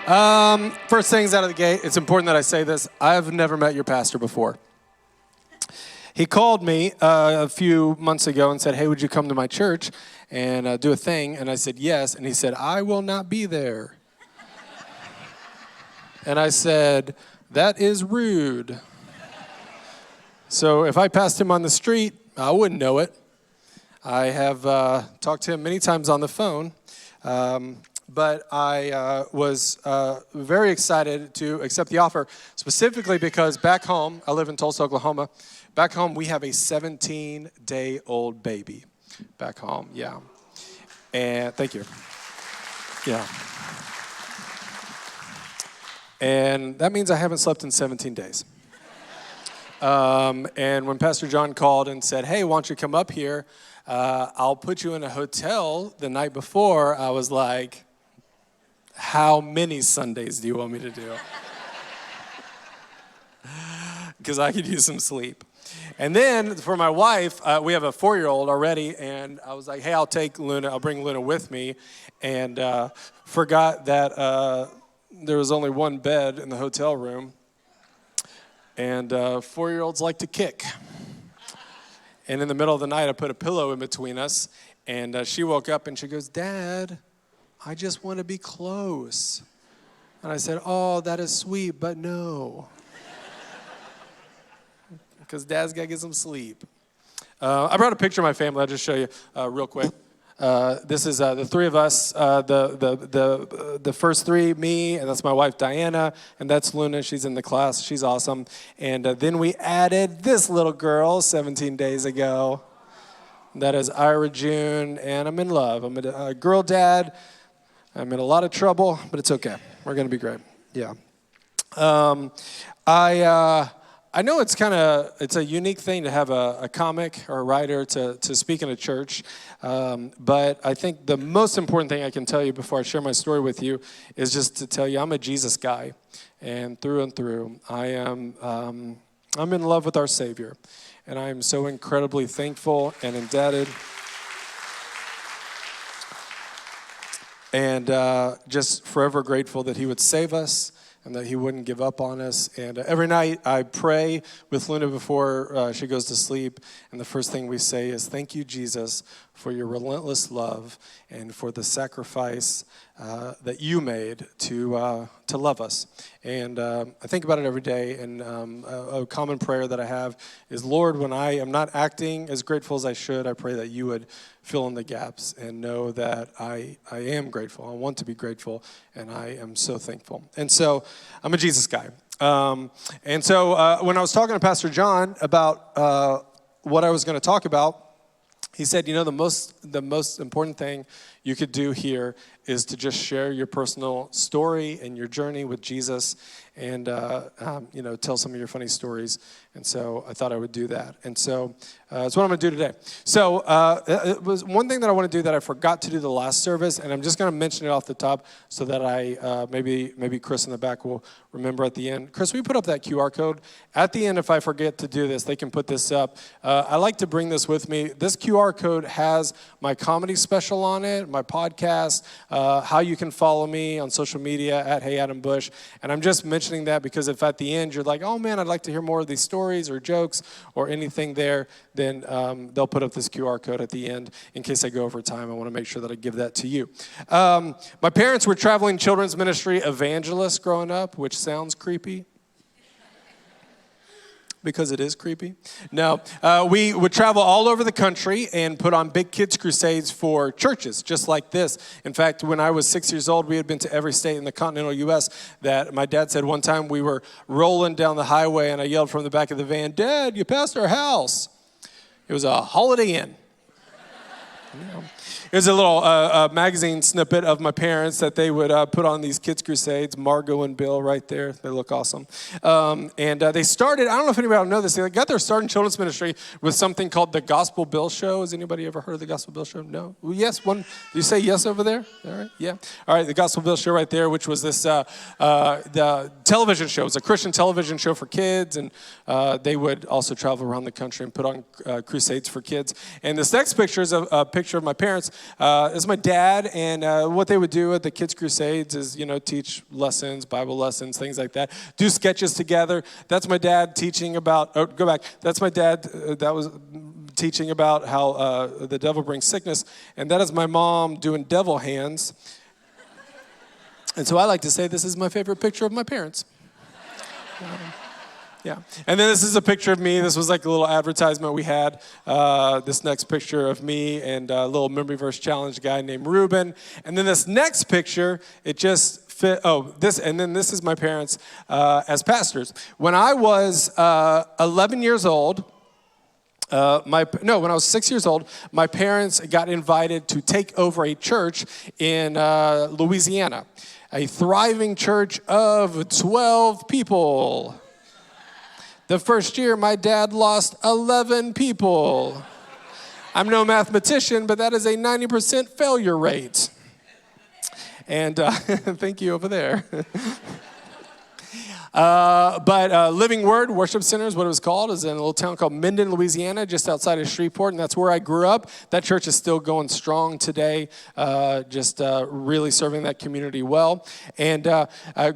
First things out of the gate, it's important that I say this. I've never met your pastor before. He called me a few months ago and said, hey, would you come to my church and do a thing? And I said, yes. And he said, I will not be there. And I said, that is rude. So if I passed him on the street, I wouldn't know it. I have talked to him many times on the phone. But I was very excited to accept the offer, specifically because back home, I live in Tulsa, Oklahoma. Back home, we have a 17-day-old baby. Back home, yeah. And thank you. Yeah. And that means I haven't slept in 17 days. And when Pastor John called and said, hey, why don't you come up here? I'll put you in a hotel the night before. I was like, how many Sundays do you want me to do? Because I could use some sleep. And then for my wife, we have a 4-year-old already, and I was like, hey, I'll bring Luna with me, and forgot that there was only one bed in the hotel room, and 4-year-olds like to kick. And in the middle of the night, I put a pillow in between us, and she woke up and she goes, Dad, I just want to be close. And I said, oh, that is sweet, but no. Because Dad's got to get some sleep. I brought a picture of my family. I'll just show you real quick. This is the three of us. The first three, me, and that's my wife, Diana, and that's Luna. She's in the class. She's awesome. And then we added this little girl 17 days ago. That is Ira June, and I'm in love. I'm a girl dad. I'm in a lot of trouble, but it's okay. We're going to be great. Yeah. I know it's a unique thing to have a comic or a writer to speak in a church, but I think the most important thing I can tell you before I share my story with you is just to tell you I'm a Jesus guy, and through, I'm in love with our Savior, and I am so incredibly thankful and indebted. And just forever grateful that he would save us and that he wouldn't give up on us. And every night I pray with Luna before she goes to sleep. And the first thing we say is, thank you, Jesus, for your relentless love and for the sacrifice that you made to love us. And I think about it every day. And a common prayer that I have is, Lord, when I am not acting as grateful as I should, I pray that you would fill in the gaps and know that I am grateful. I want to be grateful, and I am so thankful. And so I'm a Jesus guy. And so when I was talking to Pastor John about what I was going to talk about, he said, the most important thing you could do here is to just share your personal story and your journey with Jesus and, tell some of your funny stories. And so I thought I would do that. And so that's what I'm going to do today. So it was one thing that I want to do that I forgot to do the last service, and I'm just going to mention it off the top so that I maybe Chris in the back will remember at the end. Chris, will you put up that QR code? At the end, if I forget to do this, they can put this up. I like to bring this with me. This QR code has my comedy special on it, my podcast, how you can follow me on social media at Hey Adam Bush. And I'm just mentioning that because if at the end you're like, oh man, I'd like to hear more of these stories or jokes or anything there, then they'll put up this QR code at the end. In case I go over time, I want to make sure that I give that to you. My parents were traveling children's ministry evangelists growing up, which sounds creepy. Because it is creepy. No, we would travel all over the country and put on big kids crusades for churches, just like this. In fact, when I was 6 years old, we had been to every state in the continental U.S. that my dad said one time we were rolling down the highway and I yelled from the back of the van, Dad, you passed our house. It was a Holiday Inn. Here's a little magazine snippet of my parents that they would put on these kids' crusades. Margot and Bill right there. They look awesome. And they started, I don't know if anybody will know this, they got their start in children's ministry with something called the Gospel Bill Show. Has anybody ever heard of the Gospel Bill Show? No? Well, yes, one. Did you say yes over there? All right, yeah. All right, the Gospel Bill Show right there, which was this the television show. It was a Christian television show for kids, and they would also travel around the country and put on crusades for kids. And this next picture is a picture of my parents is my dad, and what they would do at the Kids Crusades is, teach lessons, Bible lessons, things like that. Do sketches together. That's my dad teaching about, go back. That's my dad, that was teaching about how the devil brings sickness, and that is my mom doing devil hands. And so I like to say this is my favorite picture of my parents. Yeah. And then this is a picture of me. This was like a little advertisement we had. This next picture of me and a little memory verse challenge guy named Ruben. And then this next picture, it just fit. And then this is my parents as pastors. When I was 11 years old, when I was 6 years old, my parents got invited to take over a church in Louisiana, a thriving church of 12 people. The first year, my dad lost 11 people. I'm no mathematician, but that is a 90% failure rate. And thank you over there. But Living Word Worship Center is what it was called. It's in a little town called Minden, Louisiana, just outside of Shreveport, and that's where I grew up. That church is still going strong today, just really serving that community well. And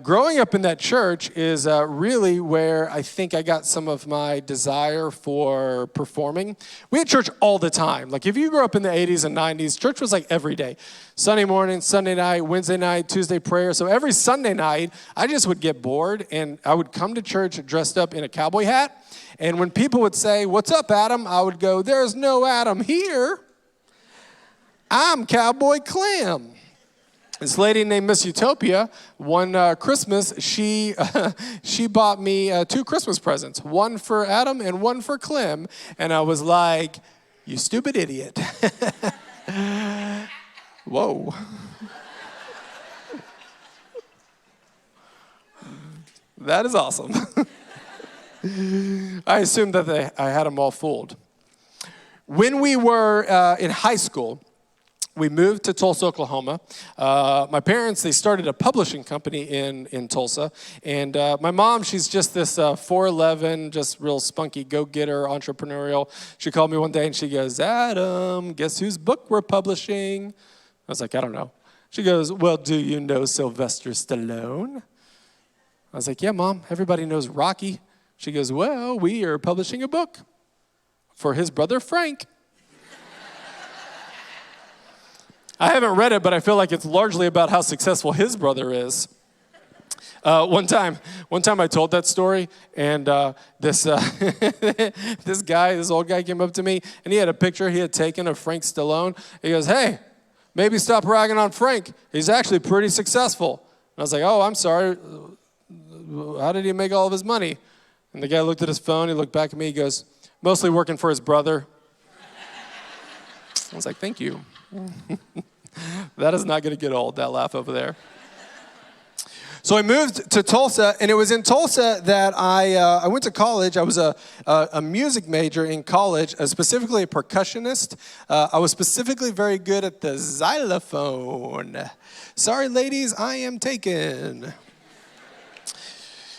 growing up in that church is really where I think I got some of my desire for performing. We had church all the time. Like if you grew up in the 80s and 90s, church was like every day. Sunday morning, Sunday night, Wednesday night, Tuesday prayer. So every Sunday night, I just would get bored, and I would come to church dressed up in a cowboy hat. And when people would say, "What's up, Adam?" I would go, "There's no Adam here. I'm Cowboy Clem." This lady named Miss Utopia, one Christmas, she bought me 2 Christmas presents, one for Adam and one for Clem. And I was like, "You stupid idiot." Whoa. That is awesome. I assumed that I had them all fooled. When we were in high school, we moved to Tulsa, Oklahoma. My parents, they started a publishing company in Tulsa. And my mom, she's just this 4'11", just real spunky go-getter, entrepreneurial. She called me one day and she goes, "Adam, guess whose book we're publishing?" I was like, "I don't know." She goes, "Well, do you know Sylvester Stallone?" I was like, "Yeah, Mom, everybody knows Rocky." She goes, "Well, we are publishing a book for his brother Frank." I haven't read it, but I feel like it's largely about how successful his brother is. One time I told that story, and this old guy came up to me, and he had a picture he had taken of Frank Stallone. He goes, "Hey, maybe stop ragging on Frank. He's actually pretty successful." And I was like, "Oh, I'm sorry. How did he make all of his money?" And the guy looked at his phone. He looked back at me. He goes, "Mostly working for his brother." I was like, "Thank you." That is not going to get old, that laugh over there. So I moved to Tulsa, and it was in Tulsa that I went to college. I was a music major in college, specifically a percussionist. I was specifically very good at the xylophone. Sorry, ladies, I am taken.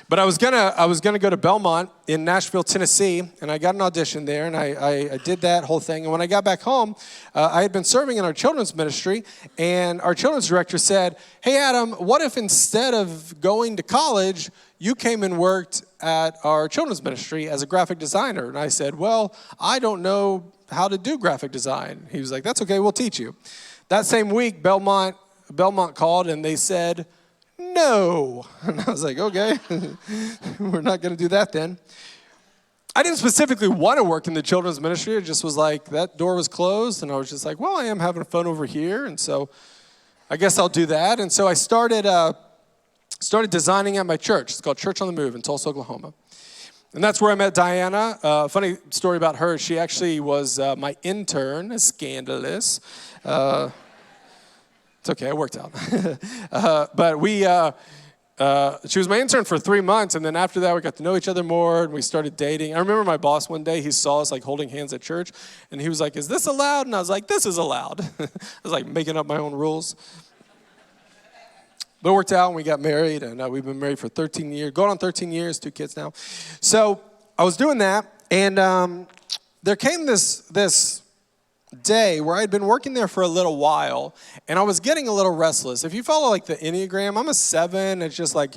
But I was gonna go to Belmont in Nashville, Tennessee, and I got an audition there, and I did that whole thing. And when I got back home, I had been serving in our children's ministry, and our children's director said, "Hey, Adam, what if instead of going to college, you came and worked at our children's ministry as a graphic designer?" And I said, "Well, I don't know how to do graphic design." He was like, "That's okay, we'll teach you." That same week, Belmont called, and they said, "No." And I was like, "Okay, we're not going to do that then." I didn't specifically want to work in the children's ministry. It just was like that door was closed, and I was just like, well, I am having fun over here, and so I guess I'll do that. And so I started designing at my church. It's called Church on the Move in Tulsa, Oklahoma. And that's where I met Diana. Funny story about her. She actually was my intern, scandalous. It's okay, it worked out. But she was my intern for 3 months, and then after that, we got to know each other more, and we started dating. I remember my boss one day, he saw us like holding hands at church, and he was like, "Is this allowed?" And I was like, "This is allowed." I was like making up my own rules. But it worked out, and we got married, and we've been married for 13 years, going on 13 years, 2 kids now. So I was doing that, and there came this day where I'd been working there for a little while, and I was getting a little restless. If you follow like the Enneagram, I'm a 7. It's just like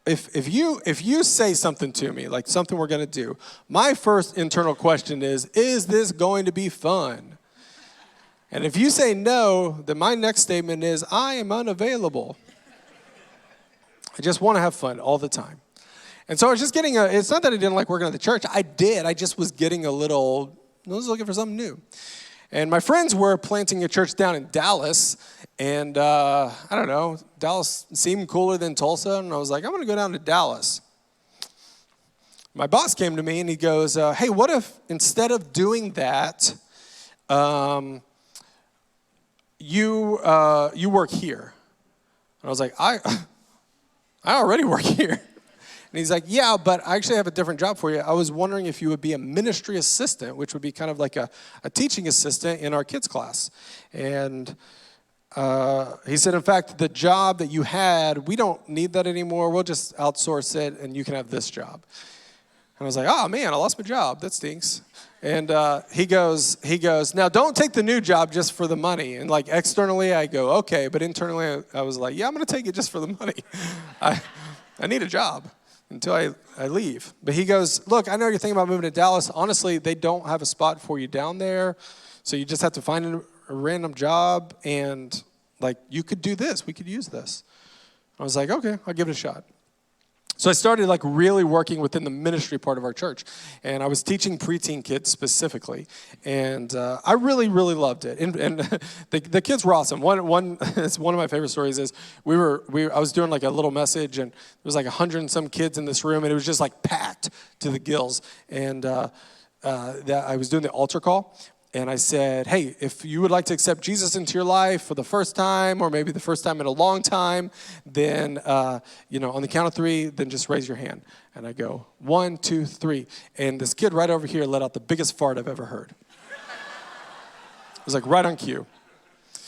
if you say something to me, like something we're gonna do, my first internal question is this going to be fun? And if you say no, then my next statement is I am unavailable. I just want to have fun all the time. And so I was just getting it's not that I didn't like working at the church. I did. I just was getting I was looking for something new. And my friends were planting a church down in Dallas. And I don't know, Dallas seemed cooler than Tulsa. And I was like, I'm going to go down to Dallas. My boss came to me and he goes, hey, what if instead of doing that, you work here? And I was like, I already work here. And he's like, yeah, but I actually have a different job for you. I was wondering if you would be a ministry assistant, which would be kind of like a teaching assistant in our kids' class. And he said, in fact, the job that you had, we don't need that anymore. We'll just outsource it, and you can have this job. And I was like, oh, man, I lost my job. That stinks. And he goes, now don't take the new job just for the money. And like externally, I go, okay. But internally, I was like, yeah, I'm going to take it just for the money. I need a job until I leave. But he goes, look, I know you're thinking about moving to Dallas. Honestly, they don't have a spot for you down there. So you just have to find a random job. And like, you could do this. We could use this. I was like, okay, I'll give it a shot. So I started like really working within the ministry part of our church. And I was teaching preteen kids specifically. And I really, really loved it. And the kids were awesome. It's one of my favorite stories is I was doing like a little message, and there was like 100 and some kids in this room, and it was just like packed to the gills. And I was doing the altar call. And I said, hey, if you would like to accept Jesus into your life for the first time, or maybe the first time in a long time, then, on the count of 3, then just raise your hand. And I go, 1, 2, 3. And this kid right over here let out the biggest fart I've ever heard. It was like right on cue. It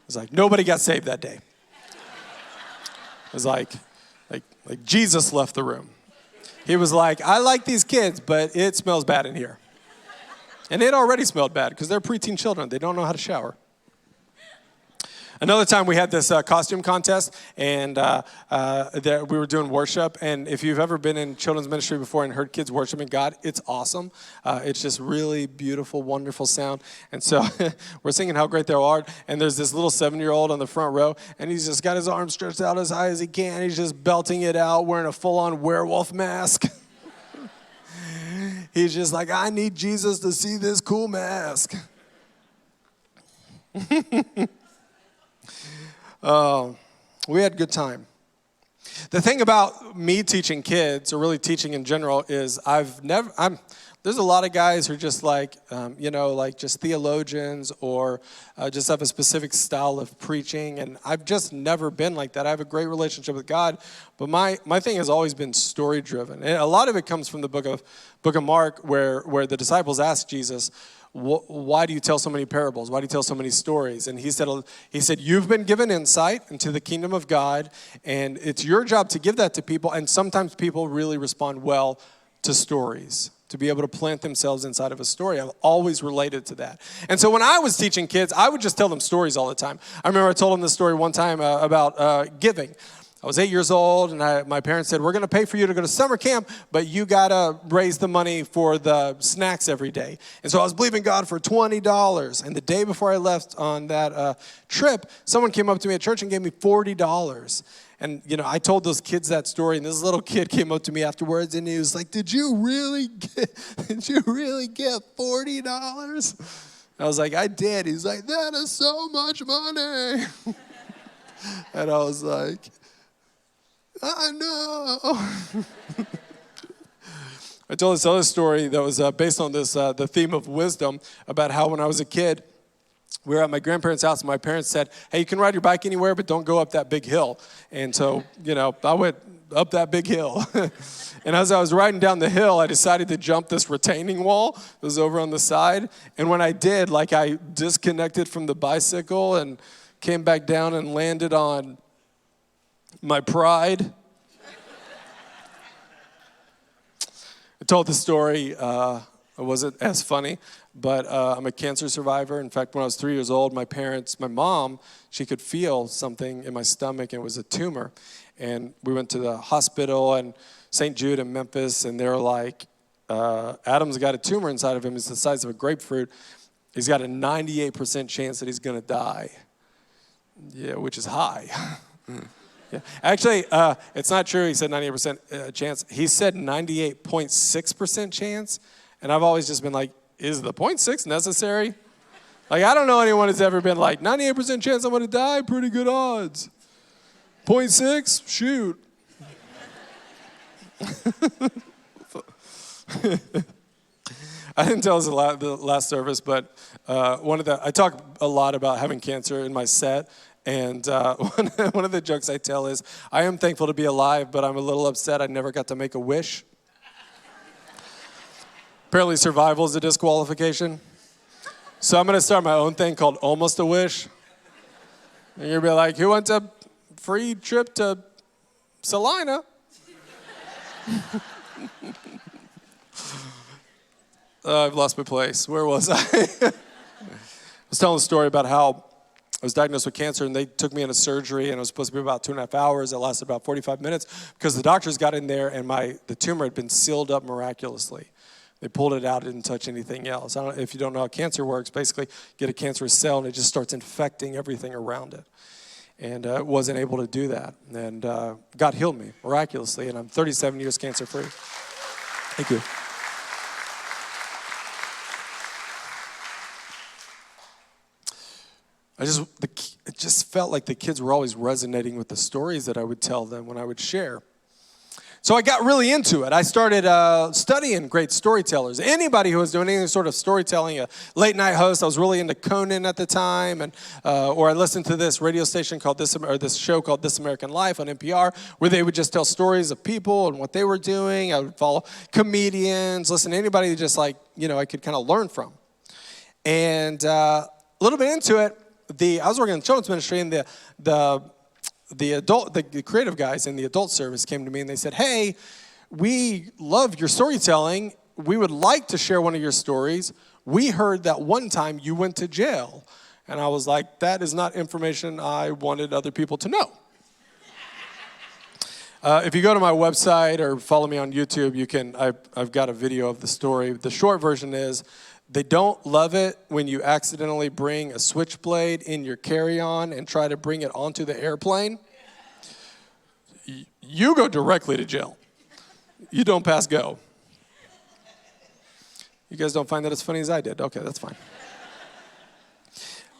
was like nobody got saved that day. It was like Jesus left the room. He was like, I like these kids, but it smells bad in here. And it already smelled bad because they're preteen children. They don't know how to shower. Another time we had this costume contest, and we were doing worship. And if you've ever been in children's ministry before and heard kids worshiping God, it's awesome. It's just really beautiful, wonderful sound. And so we're singing How Great Thou Art. And there's this little 7-year-old on the front row, and he's just got his arms stretched out as high as he can. He's just belting it out, wearing a full-on werewolf mask. He's just like, I need Jesus to see this cool mask. We had a good time. The thing about me teaching kids, or really teaching in general, is there's a lot of guys who are just like, just theologians, or just have a specific style of preaching. And I've just never been like that. I have a great relationship with God, but my thing has always been story driven. And a lot of it comes from the book of Mark, where the disciples asked Jesus, why do you tell so many parables? Why do you tell so many stories? And he said, you've been given insight into the kingdom of God, and it's your job to give that to people. And sometimes people really respond well to stories, to be able to plant themselves inside of a story. I've always related to that. And so when I was teaching kids, I would just tell them stories all the time. I remember I told them this story one time about giving. I was 8 years old, and my parents said, we're going to pay for you to go to summer camp, but you got to raise the money for the snacks every day. And so I was believing God for $20. And the day before I left on that trip, someone came up to me at church and gave me $40. And, I told those kids that story, and this little kid came up to me afterwards, and he was like, did you really get $40? I was like, I did. He's like, that is so much money. And I was like, I know. I told this other story that was based on this, the theme of wisdom, about how when I was a kid, we were at my grandparents' house, and my parents said, hey, you can ride your bike anywhere, but don't go up that big hill. And so, I went up that big hill. And as I was riding down the hill, I decided to jump this retaining wall that was over on the side. And when I did, I disconnected from the bicycle and came back down and landed on my pride. I told the story It wasn't as funny, but I'm a cancer survivor. In fact, when I was 3 years old, my mom, she could feel something in my stomach, and it was a tumor. And we went to the hospital and St. Jude in Memphis, and they were like, Adam's got a tumor inside of him. It's the size of a grapefruit. He's got a 98% chance that he's going to die. Yeah, which is high. Yeah. Actually, it's not true. He said 98% chance. He said 98.6% chance. And I've always just been like, is the 0.6 necessary? Like, I don't know anyone who's ever been like, 98% chance I'm going to die, pretty good odds. 0.6, shoot. I didn't tell us the last service, but I talk a lot about having cancer in my set. And one of the jokes I tell is, I am thankful to be alive, but I'm a little upset I never got to make a wish. Apparently survival is a disqualification. So I'm going to start my own thing called Almost a Wish. And you'll be like, who wants a free trip to Salina? I've lost my place. Where was I? I was telling a story about how I was diagnosed with cancer, and they took me into surgery, and it was supposed to be about 2.5 hours. It lasted about 45 minutes because the doctors got in there, and the tumor had been sealed up miraculously. They pulled it out, didn't touch anything else. I don't know if you don't know how cancer works. Basically, you get a cancerous cell, and it just starts infecting everything around it. And it wasn't able to do that. And God healed me miraculously, and I'm 37 years cancer-free. Thank you. It just felt like the kids were always resonating with the stories that I would tell them when I would share. So I got really into it. I started studying great storytellers. Anybody who was doing any sort of storytelling, a late night host. I was really into Conan at the time, and or I listened to this radio station called this show called This American Life on NPR, where they would just tell stories of people and what they were doing. I would follow comedians, listen to anybody just like I could kind of learn from. And a little bit into it, I was working in the children's ministry, and the creative guys in the adult service came to me and they said, hey, we love your storytelling. We would like to share one of your stories. We heard that one time you went to jail. And I was like, that is not information I wanted other people to know. If you go to my website or follow me on YouTube, I've got a video of the story. The short version is, they don't love it when you accidentally bring a switchblade in your carry-on and try to bring it onto the airplane. You go directly to jail. You don't pass go. You guys don't find that as funny as I did. Okay, that's fine.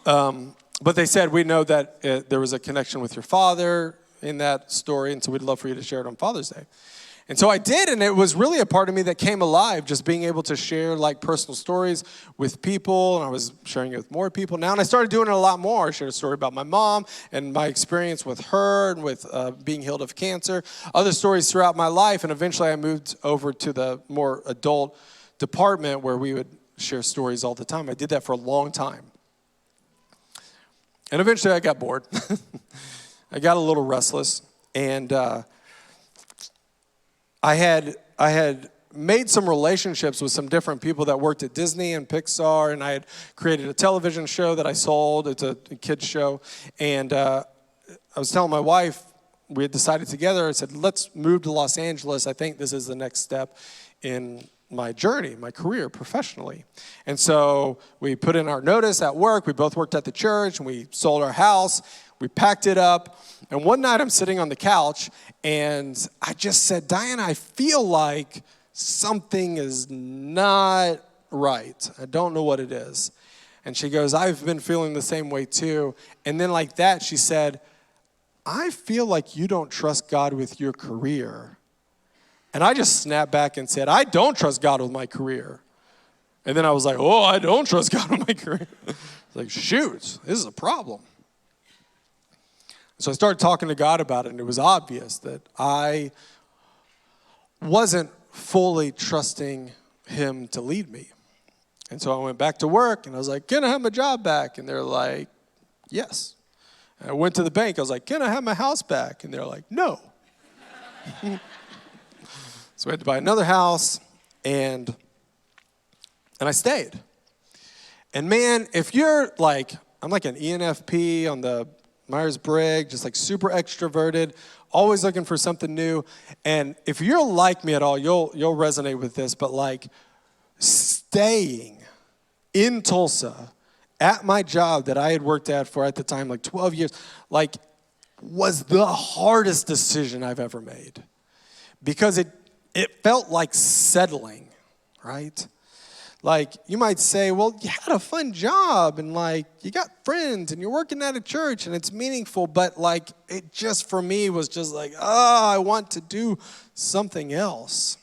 But they said, we know that there was a connection with your father in that story, and so we'd love for you to share it on Father's Day. And so I did, and it was really a part of me that came alive, just being able to share like personal stories with people, and I was sharing it with more people now, and I started doing it a lot more. I shared a story about my mom and my experience with her and with being healed of cancer, other stories throughout my life, and eventually I moved over to the more adult department where we would share stories all the time. I did that for a long time. And eventually I got bored. I got a little restless, and I had made some relationships with some different people that worked at Disney and Pixar, and I had created a television show that I sold. It's a kids show, and I was telling my wife, we had decided together, I said, let's move to Los Angeles. I think this is the next step in my journey, my career professionally. And so we put in our notice at work. We both worked at the church, and we sold our house. We packed it up, and one night I'm sitting on the couch, and I just said, Diana, I feel like something is not right. I don't know what it is. And she goes, I've been feeling the same way too. And then like that, she said, I feel like you don't trust God with your career. And I just snapped back and said, I don't trust God with my career. And then I was like, oh, I don't trust God with my career. Like, shoot, this is a problem. So I started talking to God about it, and it was obvious that I wasn't fully trusting him to lead me. And so I went back to work, and I was like, can I have my job back? And they're like, yes. And I went to the bank. I was like, can I have my house back? And they're like, no. So we had to buy another house, and And I stayed. And man, if you're like, I'm like an ENFP on the Myers-Briggs, just like super extroverted, always looking for something new. And if you're like me at all, you'll resonate with this, but like staying in Tulsa at my job that I had worked at for at the time, like 12 years, like was the hardest decision I've ever made. Because it felt like settling, right? Like, you might say, well, you had a fun job, and, like, you got friends, and you're working at a church, and it's meaningful, but, like, it just, for me, was just like, I want to do something else.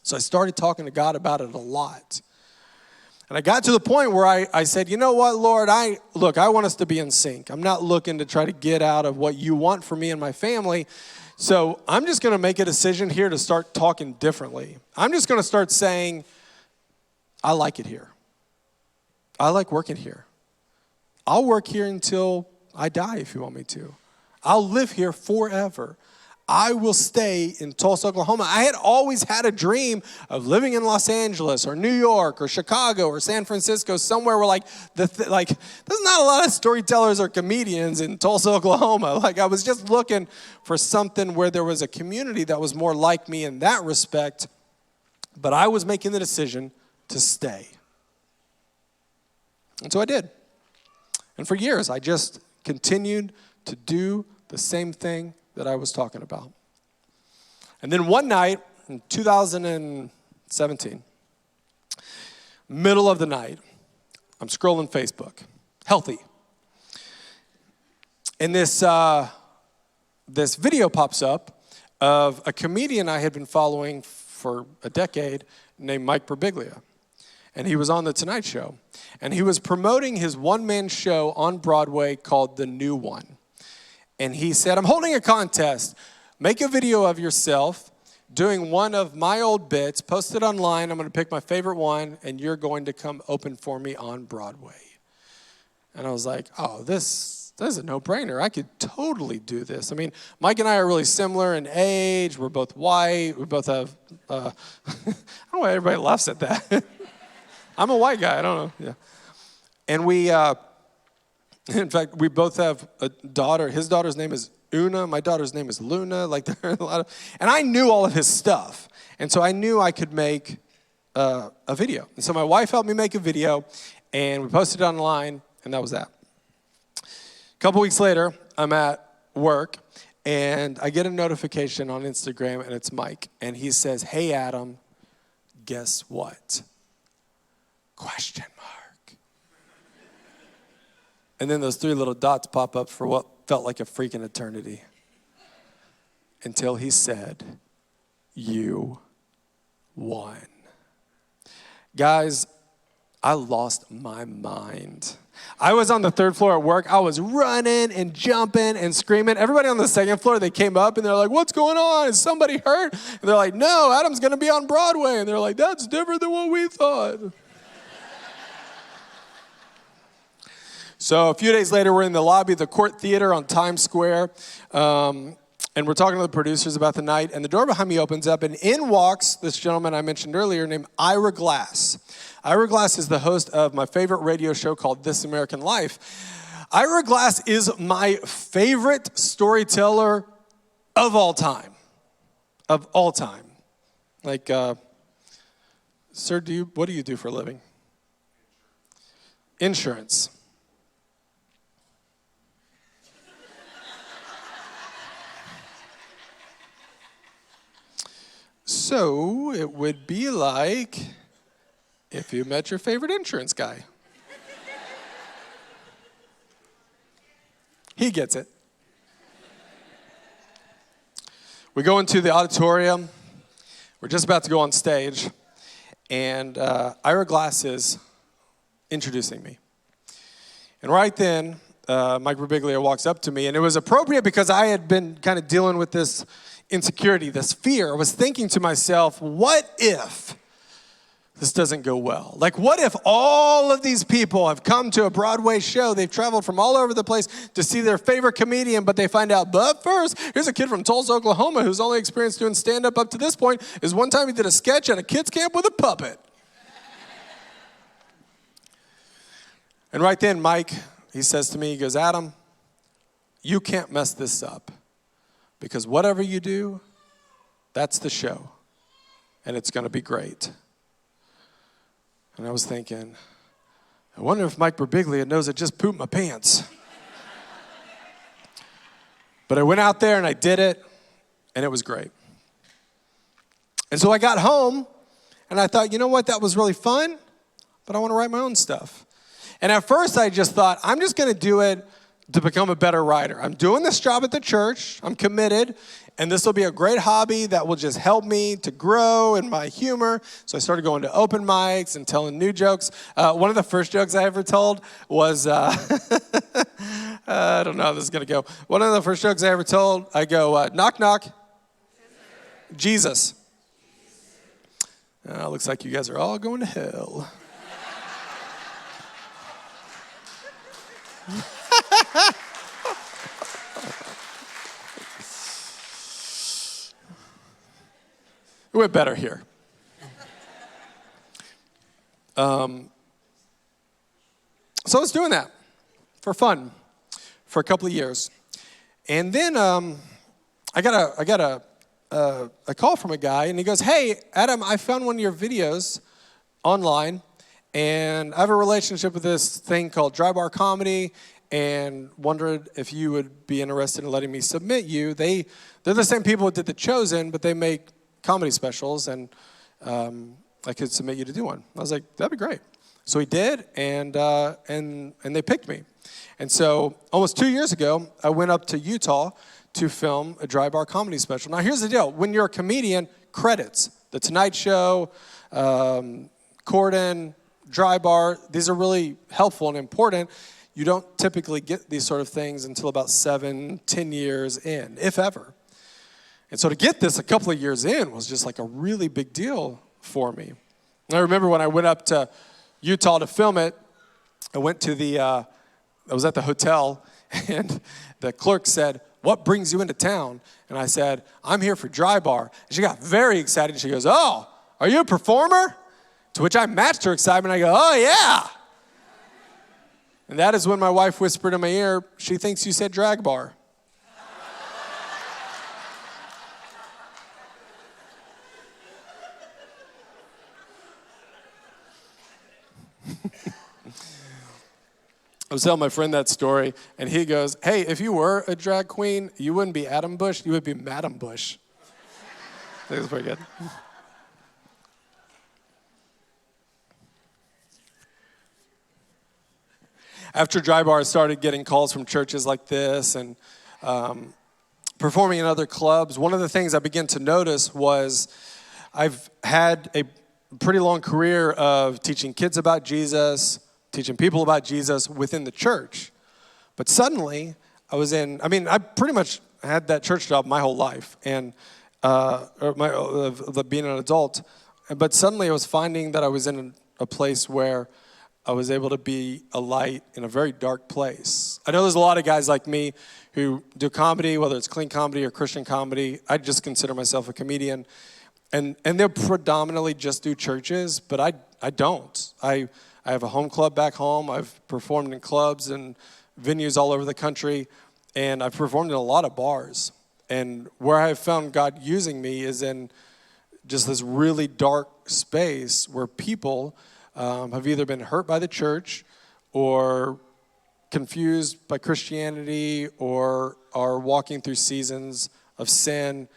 So I started talking to God about it a lot. And I got to the point where I said, you know what, Lord, I want us to be in sync. I'm not looking to try to get out of what you want for me and my family. So I'm just going to make a decision here to start talking differently. I'm just going to start saying, I like it here. I like working here. I'll work here until I die if you want me to. I'll live here forever. I will stay in Tulsa, Oklahoma. I had always had a dream of living in Los Angeles or New York or Chicago or San Francisco, somewhere where there's not a lot of storytellers or comedians in Tulsa, Oklahoma. Like I was just looking for something where there was a community that was more like me in that respect, but I was making the decision to stay. And so I did. And for years, I just continued to do the same thing that I was talking about. And then one night in 2017, middle of the night, I'm scrolling Facebook, healthy. And this video pops up of a comedian I had been following for a decade named Mike Birbiglia. And he was on The Tonight Show. And he was promoting his one-man show on Broadway called The New One. And he said, I'm holding a contest. Make a video of yourself doing one of my old bits, post it online. I'm going to pick my favorite one, and you're going to come open for me on Broadway. And I was like, oh, this is a no-brainer. I could totally do this. I mean, Mike and I are really similar in age. We're both white. We both have, I don't know why everybody laughs at that. I'm a white guy. I don't know. Yeah. And we, in fact, we both have a daughter. His daughter's name is Una. My daughter's name is Luna. Like there are a lot of, and I knew all of his stuff. And so I knew I could make a video. And so my wife helped me make a video, and we posted it online, and that was that. A couple weeks later, I'm at work, and I get a notification on Instagram, and it's Mike. And he says, hey, Adam, guess what? Question mark. And then those three little dots pop up for what felt like a freaking eternity. Until he said, you won. Guys, I lost my mind. I was on the third floor at work. I was running and jumping and screaming. Everybody on the second floor, they came up and they're like, what's going on? Is somebody hurt? And they're like, no, Adam's going to be on Broadway. And they're like, that's different than what we thought. So a few days later, we're in the lobby of the Court Theater on Times Square, and we're talking to the producers about the night, and the door behind me opens up, and in walks this gentleman I mentioned earlier named Ira Glass. Ira Glass is the host of my favorite radio show called This American Life. Ira Glass is my favorite storyteller of all time. Of all time. Like, sir, what do you do for a living? Insurance. So it would be like if you met your favorite insurance guy. He gets it. We go into the auditorium. We're just about to go on stage. And Ira Glass is introducing me. And right then, Mike Birbiglia walks up to me. And it was appropriate because I had been kind of dealing with this insecurity, this fear. I was thinking to myself, what if this doesn't go well? Like, what if all of these people have come to a Broadway show, they've traveled from all over the place to see their favorite comedian, but they find out, but first, here's a kid from Tulsa, Oklahoma, who's only experienced doing stand-up up to this point, is one time he did a sketch at a kids camp with a puppet. And right then, Mike, he says to me, he goes, Adam, you can't mess this up because whatever you do, that's the show, and it's going to be great. And I was thinking, I wonder if Mike Birbiglia knows I just pooped my pants. But I went out there and I did it, and it was great. And so I got home, and I thought, you know what, that was really fun, but I want to write my own stuff. And at first I just thought, I'm just going to do it to become a better writer. I'm doing this job at the church, I'm committed, and this will be a great hobby that will just help me to grow in my humor. So I started going to open mics and telling new jokes. One of the first jokes I ever told was, I don't know how this is going to go. One of the first jokes I ever told, I go, knock, knock, Jesus. Looks like you guys are all going to hell. It went better here. So I was doing that for fun for a couple of years. And then I got a call from a guy, and he goes, hey, Adam, I found one of your videos online, and I have a relationship with this thing called Dry Bar Comedy, and wondered if you would be interested in letting me submit you. They're the same people who did The Chosen, but they make comedy specials, and I could submit you to do one. I was like, that'd be great. So he did, and they picked me. And so almost 2 years ago, I went up to Utah to film a Dry Bar comedy special. Now, here's the deal. When you're a comedian, credits, The Tonight Show, Corden, Dry Bar, these are really helpful and important. You don't typically get these sort of things until about 7-10 years in, if ever. And so to get this a couple of years in was just like a really big deal for me. And I remember when I went up to Utah to film it, I went to I was at the hotel, and the clerk said, what brings you into town? And I said, I'm here for Dry Bar. And she got very excited. She goes, oh, are you a performer? To which I matched her excitement. I go, oh, yeah. And that is when my wife whispered in my ear, she thinks you said drag bar. I was telling my friend that story, and he goes, hey, if you were a drag queen, you wouldn't be Adam Bush, you would be Madam Bush. I think it's pretty good. After Dry Bar, I started getting calls from churches like this and performing in other clubs. One of the things I began to notice was I've had a pretty long career of teaching kids about Jesus, teaching people about Jesus within the church. But suddenly, I pretty much had that church job my whole life, and being an adult. But suddenly I was finding that I was in a place where I was able to be a light in a very dark place. I know there's a lot of guys like me who do comedy, whether it's clean comedy or Christian comedy. I just consider myself a comedian. And they'll predominantly just do churches, but I don't. I have a home club back home. I've performed in clubs and venues all over the country, and I've performed in a lot of bars. And where I've found God using me is in just this really dark space where people have either been hurt by the church or confused by Christianity or are walking through seasons of sin,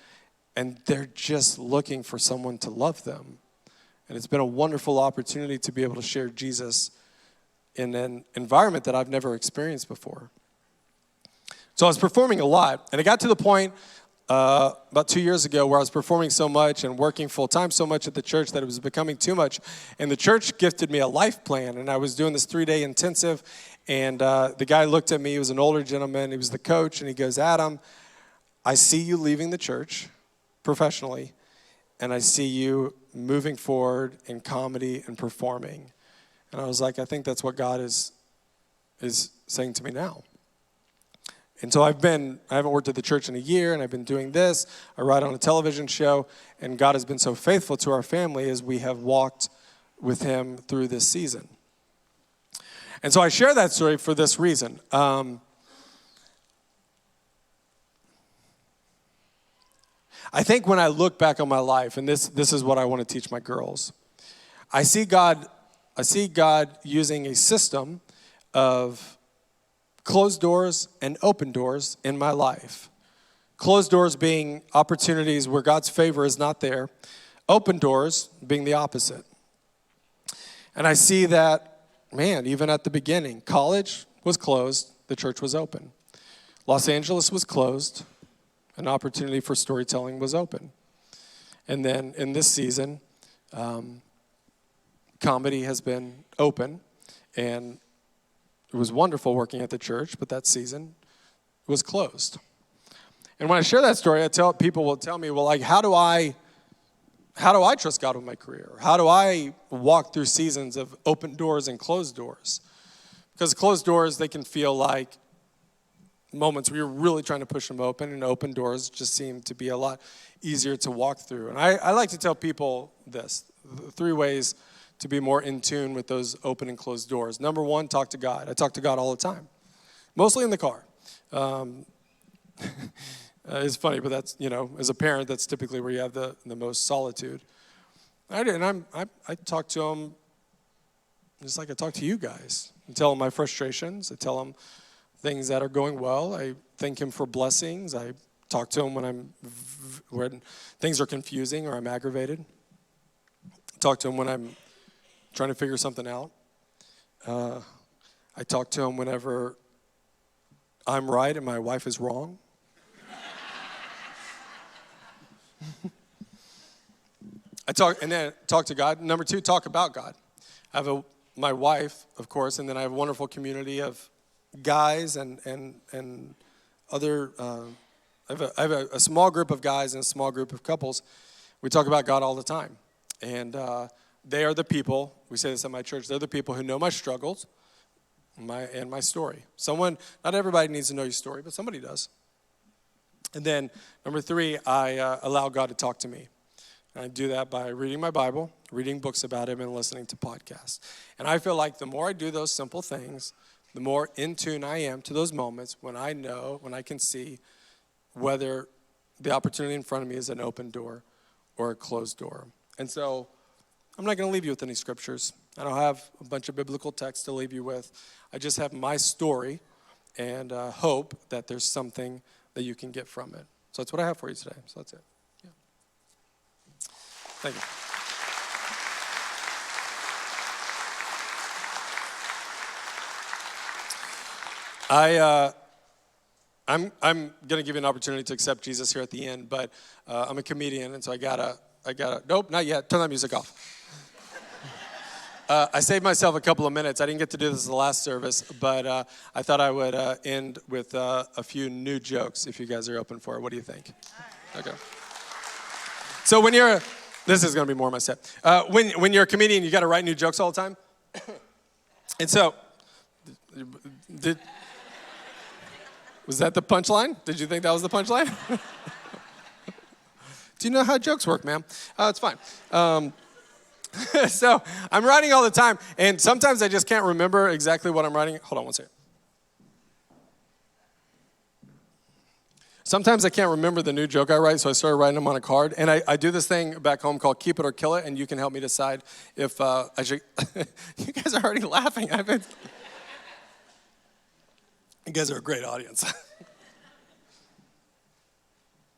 and they're just looking for someone to love them. And it's been a wonderful opportunity to be able to share Jesus in an environment that I've never experienced before. So I was performing a lot, and it got to the point about 2 years ago where I was performing so much and working full-time so much at the church that it was becoming too much. And the church gifted me a life plan, and I was doing this 3-day intensive, and the guy looked at me. He was an older gentleman. He was the coach, and he goes, Adam, I see you leaving the church professionally, and I see you moving forward in comedy and performing. And I was like, I think that's what God is saying to me now. And so I haven't worked at the church in a year, and I've been doing this. I write on a television show, and God has been so faithful to our family as we have walked with him through this season. And so I share that story for this reason. I think when I look back on my life, and this is what I want to teach my girls, I see God using a system of closed doors and open doors in my life. Closed doors being opportunities where God's favor is not there. Open doors being the opposite. And I see that, man, even at the beginning, college was closed, the church was open. Los Angeles was closed, an opportunity for storytelling was open. And then in this season, comedy has been open, and it was wonderful working at the church, but that season was closed. And when I share that story, people will tell me, well, like, how do I trust God with my career? How do I walk through seasons of open doors and closed doors? Because closed doors, they can feel like moments where you're really trying to push them open, and open doors just seem to be a lot easier to walk through. And I like to tell people this, 3 ways to be more in tune with those open and closed doors. Number 1, talk to God. I talk to God all the time, mostly in the car. It's funny, but that's, as a parent, that's typically where you have the most solitude. I talk to him just like I talk to you guys. I tell him my frustrations. I tell him things that are going well. I thank him for blessings. I talk to him when things are confusing or I'm aggravated. I talk to him when I'm trying to figure something out. I talk to him whenever I'm right and my wife is wrong. I talk to God. Number 2, talk about God. I have my wife, of course, and then I have a wonderful community of guys and other. I have a small group of guys and a small group of couples. We talk about God all the time, and they are the people. We say this at my church. They're the people who know my struggles, and my story. Not everybody needs to know your story, but somebody does. And then number 3, I allow God to talk to me. And I do that by reading my Bible, reading books about him, and listening to podcasts. And I feel like the more I do those simple things, the more in tune I am to those moments when I can see whether the opportunity in front of me is an open door or a closed door. And so I'm not going to leave you with any scriptures. I don't have a bunch of biblical texts to leave you with. I just have my story and hope that there's something that you can get from it. So that's what I have for you today. So that's it. Yeah. Thank you. I'm going to give you an opportunity to accept Jesus here at the end, but I'm a comedian, and so I gotta. Nope, not yet. Turn that music off. I saved myself a couple of minutes. I didn't get to do this the last service, but I thought I would end with a few new jokes if you guys are open for it. What do you think? Okay. So this is going to be more of my set. When you're a comedian, you got to write new jokes all the time. And so, was that the punchline? Did you think that was the punchline? Do you know how jokes work, ma'am? It's fine. So I'm writing all the time, and sometimes I just can't remember exactly what I'm writing. Hold on one second. Sometimes I can't remember the new joke I write, so I started writing them on a card. And I do this thing back home called Keep It or Kill It, and you can help me decide if I should. You guys are already laughing. You guys are a great audience.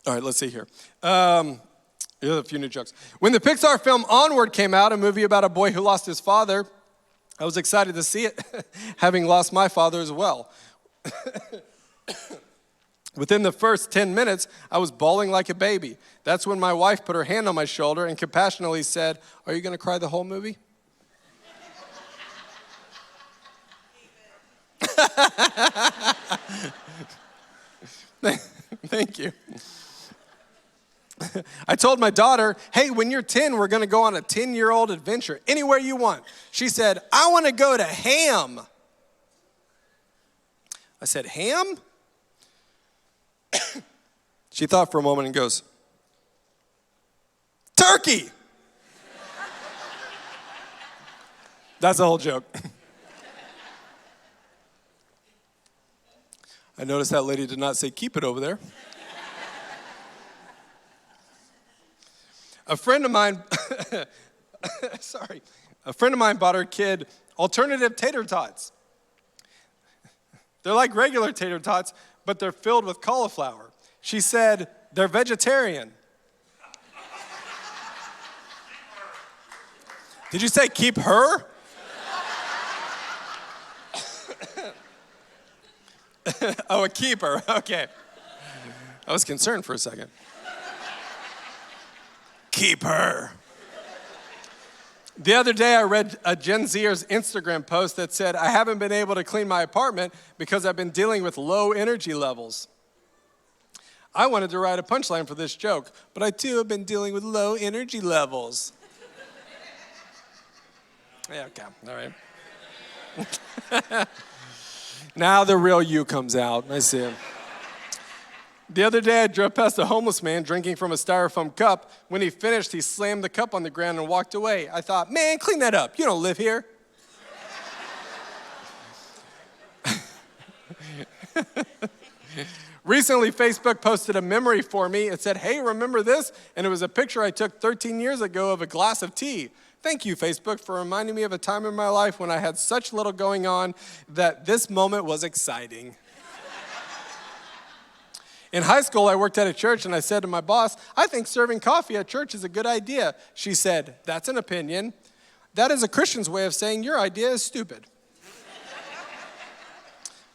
All right, let's see here. Here's a few new jokes. When the Pixar film Onward came out, a movie about a boy who lost his father, I was excited to see it, having lost my father as well. Within the first 10 minutes, I was bawling like a baby. That's when my wife put her hand on my shoulder and compassionately said, "Are you going to cry the whole movie?" Thank you. I told my daughter, "Hey, when you're 10, we're going to go on a 10-year-old adventure, anywhere you want." She said, "I want to go to Ham." I said, "Ham?" She thought for a moment and goes, "Turkey." That's the whole joke. I noticed that lady did not say keep it over there. A friend of mine bought her kid alternative tater tots. They're like regular tater tots, but they're filled with cauliflower. She said they're vegetarian. Did you say keep her? Oh, a keeper. Okay. I was concerned for a second. Keep her. The other day, I read a Gen Zer's Instagram post that said, I haven't been able to clean my apartment because I've been dealing with low energy levels. I wanted to write a punchline for this joke, but I too have been dealing with low energy levels. Yeah, okay, all right. Now the real you comes out. I see him. The other day, I drove past a homeless man drinking from a styrofoam cup. When he finished, he slammed the cup on the ground and walked away. I thought, man, clean that up. You don't live here. Recently, Facebook posted a memory for me. It said, hey, remember this? And it was a picture I took 13 years ago of a glass of tea. Thank you, Facebook, for reminding me of a time in my life when I had such little going on that this moment was exciting. In high school, I worked at a church, and I said to my boss, I think serving coffee at church is a good idea. She said, that's an opinion. That is a Christian's way of saying your idea is stupid.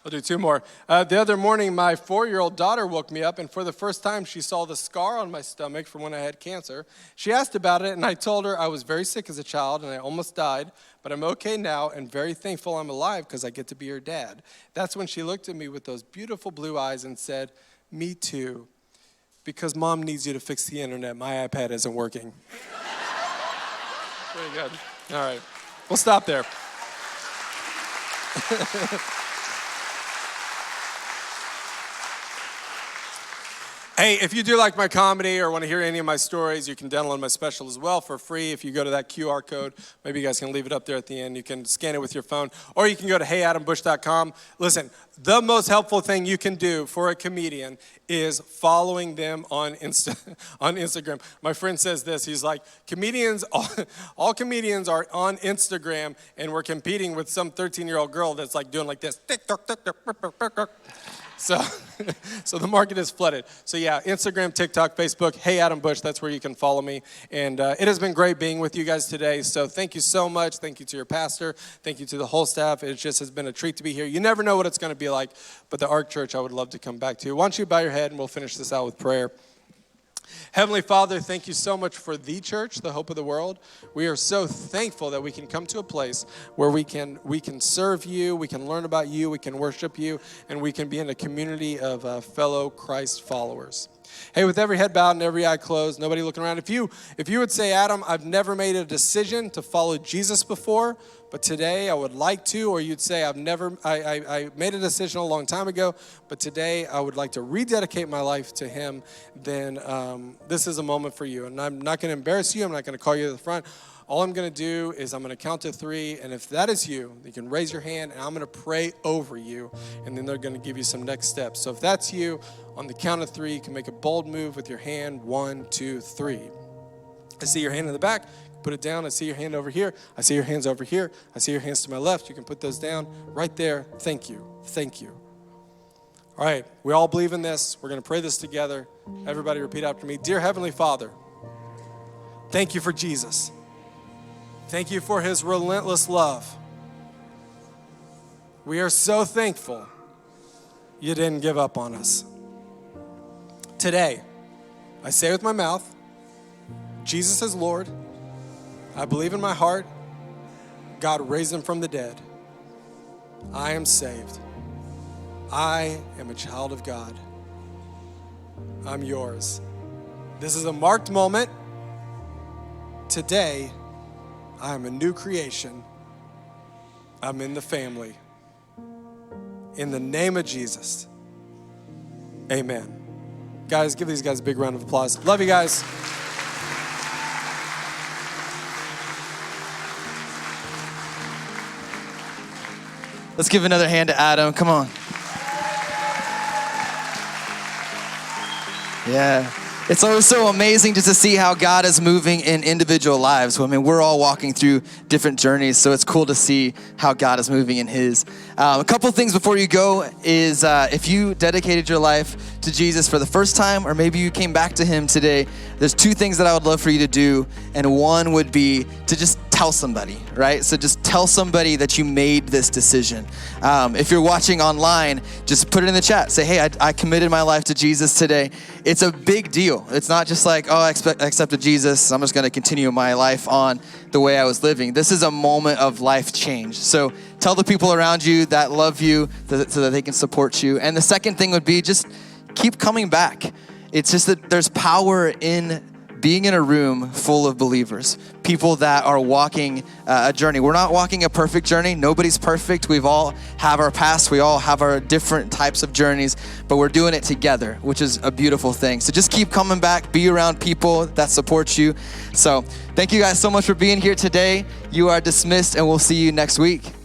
I'll do two more. The other morning, my 4-year-old daughter woke me up, and for the first time, she saw the scar on my stomach from when I had cancer. She asked about it, and I told her I was very sick as a child, and I almost died, but I'm okay now and very thankful I'm alive because I get to be her dad. That's when she looked at me with those beautiful blue eyes and said, me too, because Mom needs you to fix the internet. My iPad isn't working. Pretty good. All right, we'll stop there. Hey, if you do like my comedy or want to hear any of my stories, you can download my special as well for free. If you go to that QR code, maybe you guys can leave it up there at the end. You can scan it with your phone, or you can go to heyadambush.com. Listen, the most helpful thing you can do for a comedian is following them on Instagram. My friend says this. He's like, all comedians are on Instagram, and we're competing with some 13-year-old girl that's like doing like this. So the market is flooded. So yeah, Instagram, TikTok, Facebook, Hey Adam Bush, that's where you can follow me. And it has been great being with you guys today. So thank you so much. Thank you to your pastor. Thank you to the whole staff. It just has been a treat to be here. You never know what it's going to be like, but the Ark Church I would love to come back to. Why don't you bow your head and we'll finish this out with prayer. Heavenly Father, thank you so much for the church, the hope of the world. We are so thankful that we can come to a place where we can serve you, we can learn about you, we can worship you, and we can be in a community of fellow Christ followers. Hey, with every head bowed and every eye closed, nobody looking around, if you would say, Adam, I've never made a decision to follow Jesus before, but today I would like to, or you'd say, I made a decision a long time ago, but today I would like to rededicate my life to him, then this is a moment for you. And I'm not going to embarrass you. I'm not going to call you to the front. All I'm going to do is I'm going to count to 3, and if that is you, you can raise your hand, and I'm going to pray over you, and then they're going to give you some next steps. So if that's you, on the count of 3, you can make a bold move with your hand. 1, 2, 3. I see your hand in the back. Put it down. I see your hand over here. I see your hands over here. I see your hands to my left. You can put those down right there. Thank you. Thank you. All right. We all believe in this. We're going to pray this together. Everybody repeat after me. Dear Heavenly Father, thank you for Jesus. Thank you for his relentless love. We are so thankful you didn't give up on us. Today, I say with my mouth, Jesus is Lord. I believe in my heart, God raised him from the dead. I am saved. I am a child of God. I'm yours. This is a marked moment. Today, I am a new creation. I'm in the family. In the name of Jesus, amen. Guys, give these guys a big round of applause. Love you guys. Let's give another hand to Adam. Come on. Yeah. It's always so amazing just to see how God is moving in individual lives. I mean, we're all walking through different journeys, so it's cool to see how God is moving in his. A couple things before you go is if you dedicated your life to Jesus for the first time, or maybe you came back to him today, there's two things that I would love for you to do. And one would be to just tell somebody, right? So just tell somebody that you made this decision. If you're watching online, just put it in the chat. Say, hey, I committed my life to Jesus today. It's a big deal. It's not just like, oh, I accepted Jesus, I'm just going to continue my life on the way I was living. This is a moment of life change. So tell the people around you that love you so that they can support you. And the second thing would be just keep coming back. It's just that there's power in being in a room full of believers, people that are walking a journey. We're not walking a perfect journey. Nobody's perfect. We've all have our past. We all have our different types of journeys, but we're doing it together, which is a beautiful thing. So just keep coming back, be around people that support you. So thank you guys so much for being here today. You are dismissed, and we'll see you next week.